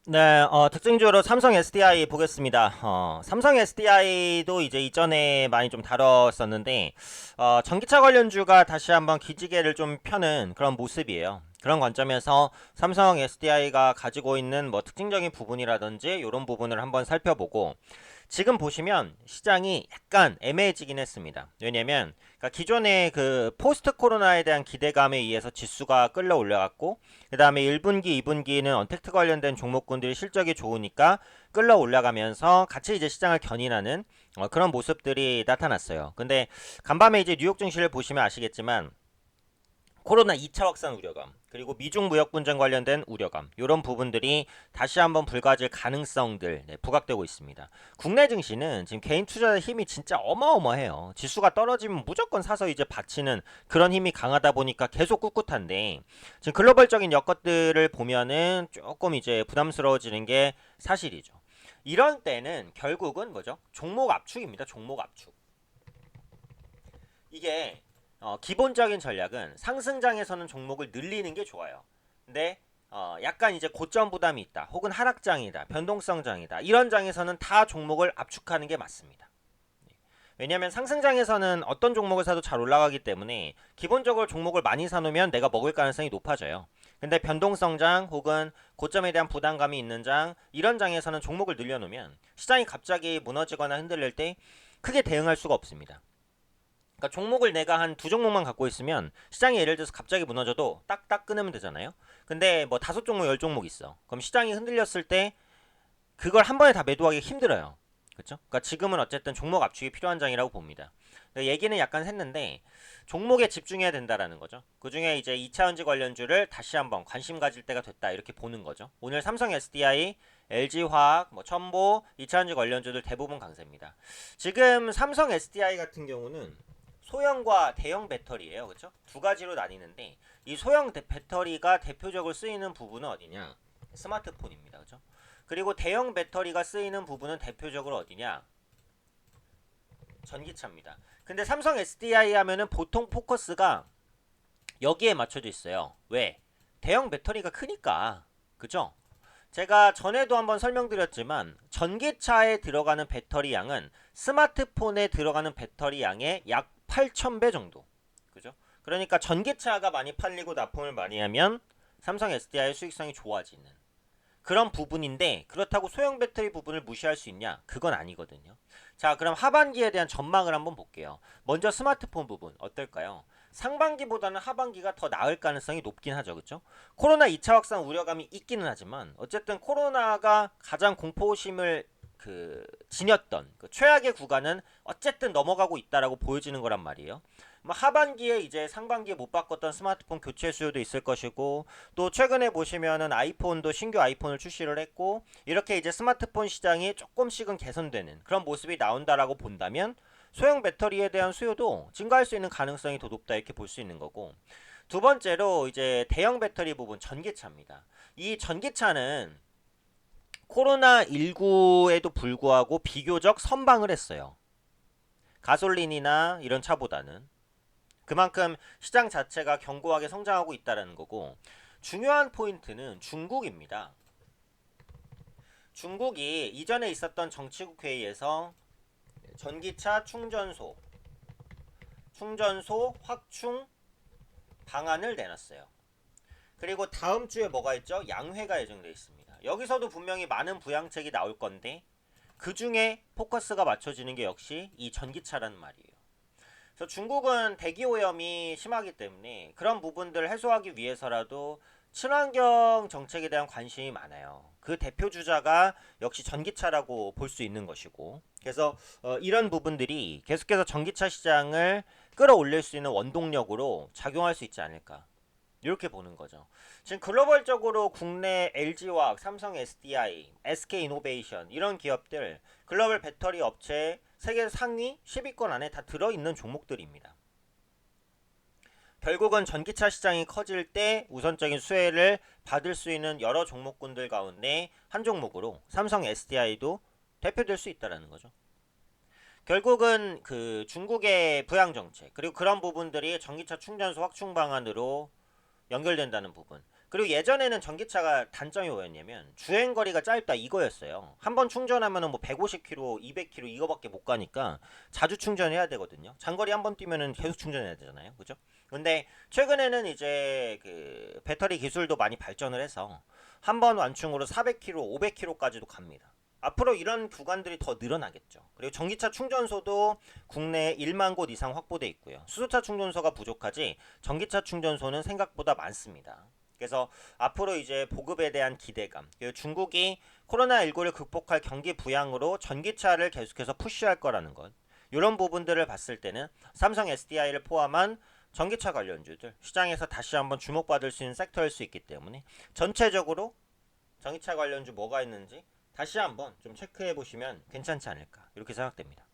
네, 특징주로 삼성 SDI 보겠습니다. 삼성 SDI도 이제 이전에 많이 좀 다뤘었는데, 전기차 관련주가 다시 한번 기지개를 좀 펴는 그런 모습이에요. 그런 관점에서 삼성 SDI가 가지고 있는 뭐 특징적인 부분이라든지 이런 부분을 한번 살펴보고, 지금 보시면 시장이 약간 애매해지긴 했습니다. 왜냐면 그러니까 기존의 그 포스트 코로나에 대한 기대감에 의해서 지수가 끌려 올라갔고, 그 다음에 1분기, 2분기는 언택트 관련된 종목군들이 실적이 좋으니까 끌려 올라가면서 같이 이제 시장을 견인하는 그런 모습들이 나타났어요. 근데 간밤에 이제 뉴욕 증시를 보시면 아시겠지만 코로나 2차 확산 우려감, 그리고 미중 무역 분쟁 관련된 우려감, 이런 부분들이 다시 한번 불거질 가능성들 부각되고 있습니다. 국내 증시는 지금 개인 투자의 힘이 진짜 어마어마해요. 지수가 떨어지면 무조건 사서 이제 받치는 그런 힘이 강하다 보니까 계속 꿋꿋한데, 지금 글로벌적인 여건들을 보면은 조금 이제 부담스러워지는 게 사실이죠. 이런 때는 결국은 뭐죠? 종목 압축입니다. 종목 압축. 이게 기본적인 전략은 상승장에서는 종목을 늘리는 게 좋아요. 근데 약간 이제 고점 부담이 있다, 혹은 하락장이다, 변동성장이다, 이런 장에서는 다 종목을 압축하는 게 맞습니다. 왜냐하면 상승장에서는 어떤 종목을 사도 잘 올라가기 때문에 기본적으로 종목을 많이 사놓으면 내가 먹을 가능성이 높아져요. 근데 변동성장 혹은 고점에 대한 부담감이 있는 장, 이런 장에서는 종목을 늘려놓으면 시장이 갑자기 무너지거나 흔들릴 때 크게 대응할 수가 없습니다. 그러니까 종목을 내가 한 두 종목만 갖고 있으면 시장이 예를 들어서 갑자기 무너져도 딱딱 끊으면 되잖아요. 근데 뭐 다섯 종목, 열 종목 있어. 그럼 시장이 흔들렸을 때 그걸 한 번에 다 매도하기 힘들어요. 그렇죠? 그러니까 지금은 어쨌든 종목 압축이 필요한 장이라고 봅니다. 얘기는 약간 했는데 종목에 집중해야 된다라는 거죠. 그 중에 이제 2차전지 관련주를 다시 한번 관심 가질 때가 됐다, 이렇게 보는 거죠. 오늘 삼성 SDI, LG화학, 뭐 첨보, 2차전지 관련주들 대부분 강세입니다. 지금 삼성 SDI 같은 경우는 소형과 대형 배터리예요. 그렇죠? 두 가지로 나뉘는데 이 소형 배터리가 대표적으로 쓰이는 부분은 어디냐? 스마트폰입니다. 그렇죠? 그리고 대형 배터리가 쓰이는 부분은 대표적으로 어디냐? 전기차입니다. 근데 삼성 SDI 하면은 보통 포커스가 여기에 맞춰져 있어요. 왜? 대형 배터리가 크니까. 그죠? 제가 전에도 한번 설명드렸지만 전기차에 들어가는 배터리 양은 스마트폰에 들어가는 배터리 양의 약 8,000배 정도. 그죠? 그러니까 전기차가 많이 팔리고 납품을 많이 하면 삼성 SDI의 수익성이 좋아지는 그런 부분인데, 그렇다고 소형 배터리 부분을 무시할 수 있냐? 그건 아니거든요. 자, 그럼 하반기에 대한 전망을 한번 볼게요. 먼저 스마트폰 부분 어떨까요? 상반기보다는 하반기가 더 나을 가능성이 높긴 하죠. 그렇죠? 코로나 2차 확산 우려감이 있기는 하지만 어쨌든 코로나가 가장 공포심을 지녔던 그 최악의 구간은 어쨌든 넘어가고 있다라고 보여지는 거란 말이에요. 하반기에 이제 상반기에 못 바꿨던 스마트폰 교체 수요도 있을 것이고, 또 최근에 보시면은 아이폰도 신규 아이폰을 출시를 했고, 이렇게 이제 스마트폰 시장이 조금씩은 개선되는 그런 모습이 나온다라고 본다면 소형 배터리에 대한 수요도 증가할 수 있는 가능성이 더 높다, 이렇게 볼 수 있는 거고, 두 번째로 이제 대형 배터리 부분 전기차입니다. 이 전기차는 코로나19에도 불구하고 비교적 선방을 했어요. 가솔린이나 이런 차보다는. 그만큼 시장 자체가 견고하게 성장하고 있다는 거고, 중요한 포인트는 중국입니다. 중국이 이전에 있었던 정치국 회의에서 전기차 충전소 확충 방안을 내놨어요. 그리고 다음 주에 뭐가 있죠? 양회가 예정되어 있습니다. 여기서도 분명히 많은 부양책이 나올 건데 그 중에 포커스가 맞춰지는 게 역시 이 전기차라는 말이에요. 그래서 중국은 대기 오염이 심하기 때문에 그런 부분들을 해소하기 위해서라도 친환경 정책에 대한 관심이 많아요. 그 대표 주자가 역시 전기차라고 볼 수 있는 것이고, 그래서 이런 부분들이 계속해서 전기차 시장을 끌어올릴 수 있는 원동력으로 작용할 수 있지 않을까, 이렇게 보는 거죠. 지금 글로벌적으로 국내 LG화학, 삼성 SDI, SK이노베이션 이런 기업들 글로벌 배터리 업체 세계 상위 10위권 안에 다 들어있는 종목들입니다. 결국은 전기차 시장이 커질 때 우선적인 수혜를 받을 수 있는 여러 종목군들 가운데 한 종목으로 삼성 SDI도 대표될 수 있다는 거죠. 결국은 그 중국의 부양 정책, 그리고 그런 부분들이 전기차 충전소 확충 방안으로 연결된다는 부분. 그리고 예전에는 전기차가 단점이 뭐였냐면 주행 거리가 짧다 이거였어요. 한 번 충전하면은 뭐 150km, 200km 이거밖에 못 가니까 자주 충전해야 되거든요. 장거리 한 번 뛰면은 계속 충전해야 되잖아요. 그죠? 근데 최근에는 이제 그 배터리 기술도 많이 발전을 해서 한 번 완충으로 400km, 500km까지도 갑니다. 앞으로 이런 구간들이 더 늘어나겠죠. 그리고 전기차 충전소도 국내에 1만 곳 이상 확보돼 있고요. 수소차 충전소가 부족하지 전기차 충전소는 생각보다 많습니다. 그래서 앞으로 이제 보급에 대한 기대감, 그리고 중국이 코로나19를 극복할 경기 부양으로 전기차를 계속해서 푸시할 거라는 것, 이런 부분들을 봤을 때는 삼성 SDI를 포함한 전기차 관련주들 시장에서 다시 한번 주목받을 수 있는 섹터일 수 있기 때문에 전체적으로 전기차 관련주 뭐가 있는지 다시 한번 좀 체크해 보시면 괜찮지 않을까 이렇게 생각됩니다.